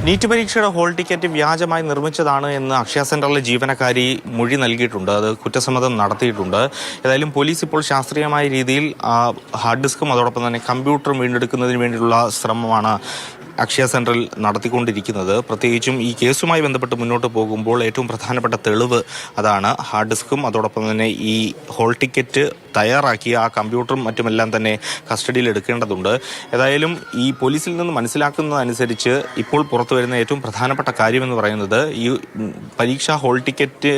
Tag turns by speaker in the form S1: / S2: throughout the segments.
S1: NEET പരീക്ഷയുടെ hall ticket വ്യാജമായി നിർമ്മിച്ചതാണ് എന്ന് അക്ഷയ സെന്ററിലെ ജീവനക്കാരി മൊഴി നൽകിയിട്ടുണ്ട്. അത് കുറ്റസമ്മതം നടത്തിയിട്ടുണ്ട്. ഏതായാലും പോലീസ് ഇപ്പോൾ ശാസ്ത്രീയമായ രീതിയിൽ ഹാർഡ് ഡിസ്കും അതോടൊപ്പം തന്നെ കമ്പ്യൂട്ടറും വീണ്ടെടുക്കുന്നതിന് വേണ്ടിയുള്ള ശ്രമമാണ് അക്ഷയ സെന്ററിൽ നടത്തിക്കൊണ്ടിരിക്കുന്നത്. പ്രത്യേകിച്ചും ഈ കേസുമായി ബന്ധപ്പെട്ട് മുന്നോട്ട് പോകുമ്പോൾ ഏറ്റവും പ്രധാനപ്പെട്ട തെളിവ് അതാണ്. ഹാർഡ് ഡിസ്കും അതോടൊപ്പം തന്നെ ഈ ഹോൾ ടിക്കറ്റ് തയ്യാറാക്കിയ ആ കമ്പ്യൂട്ടറും മറ്റുമെല്ലാം തന്നെ കസ്റ്റഡിയിൽ എടുക്കേണ്ടതുണ്ട്. ഏതായാലും ഈ പോലീസിൽ നിന്ന് മനസ്സിലാക്കുന്നതനുസരിച്ച് ഇപ്പോൾ പുറത്തു വരുന്ന ഏറ്റവും പ്രധാനപ്പെട്ട കാര്യമെന്ന് പറയുന്നത് ഈ പരീക്ഷാ ഹോൾ ടിക്കറ്റ്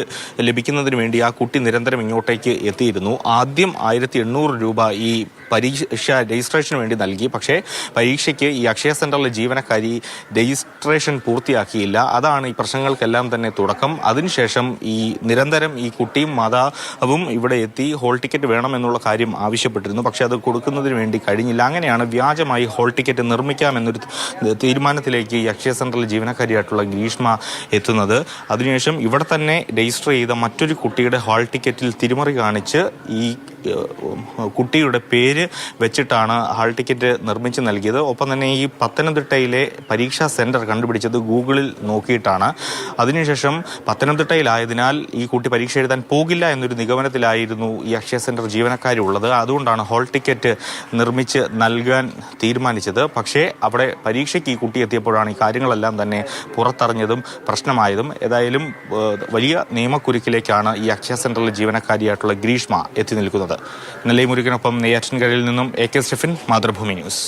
S1: ലഭിക്കുന്നതിന് വേണ്ടി ആ കുട്ടി നിരന്തരം ഇങ്ങോട്ടേക്ക് എത്തിയിരുന്നു. ആദ്യം 1800 രൂപ ഈ പരീക്ഷ രജിസ്ട്രേഷന് വേണ്ടി നൽകി. പക്ഷേ പരീക്ഷയ്ക്ക് ഈ അക്ഷയ സെന്ററിലെ ജീവനക്കാരി രജിസ്ട്രേഷൻ പൂർത്തിയാക്കിയില്ല. അതാണ് ഈ പ്രശ്നങ്ങൾക്കെല്ലാം തന്നെ തുടക്കം. അതിനുശേഷം ഈ നിരന്തരം ഈ കുട്ടിയും മാതാവും ഇവിടെ എത്തി ഹോൾ ടിക്കറ്റ് വേണമെന്നുള്ള കാര്യം ആവശ്യപ്പെട്ടിരുന്നു. പക്ഷേ അത് കൊടുക്കുന്നതിന് വേണ്ടി കഴിഞ്ഞില്ല. അങ്ങനെയാണ് വ്യാജമായി ഹോൾ ടിക്കറ്റ് നിർമ്മിക്കാമെന്നൊരു തീരുമാനത്തിലേക്ക് ഈ അക്ഷയ സെന്ററിലെ ജീവനക്കാരിയായിട്ടുള്ള ഗ്രീഷ്മ എത്തുന്നത്. അതിനുശേഷം ഇവിടെ തന്നെ രജിസ്റ്റർ ചെയ്ത മറ്റൊരു കുട്ടിയുടെ ഹാൾ ടിക്കറ്റിൽ തിരിമറി കാണിച്ച് ഈ കുട്ടിയുടെ പേര് വെച്ചിട്ടാണ് ഹാൾ ടിക്കറ്റ് നിർമ്മിച്ച് നൽകിയത്. ഒപ്പം തന്നെ ഈ പത്തനംതിട്ടയിലെ പരീക്ഷാ സെന്റർ കണ്ടുപിടിച്ചത് ഗൂഗിളിൽ നോക്കിയിട്ടാണ്. അതിനുശേഷം പത്തനംതിട്ടയിലായതിനാൽ ഈ കുട്ടി പരീക്ഷ എഴുതാൻ പോകില്ല എന്നൊരു നിഗമനത്തിലായിരുന്നു ഈ അക്ഷയ സെന്റർ ജീവനക്കാരുള്ളത്. അതുകൊണ്ടാണ് ഹോൾ ടിക്കറ്റ് നിർമ്മിച്ച് നൽകാൻ തീരുമാനിച്ചത്. പക്ഷേ അവിടെ പരീക്ഷയ്ക്ക് ഈ കുട്ടി എത്തിയപ്പോഴാണ് ഈ കാര്യങ്ങളെല്ലാം തന്നെ പുറത്തറിഞ്ഞതും പ്രശ്നമായതും. ഏതായാലും വലിയ നിയമക്കുരുക്കിലേക്കാണ് ഈ അക്ഷയ സെന്ററിലെ ജീവനക്കാരിയായിട്ടുള്ള ഗ്രീഷ്മ എത്തി നിൽക്കുന്നത്. നെല്ലൈ മുരുകനൊപ്പം നെയ്യാറ്റിൻകരയിൽ നിന്നും AK സ്റ്റെഫിൻ, മാതൃഭൂമി ന്യൂസ്.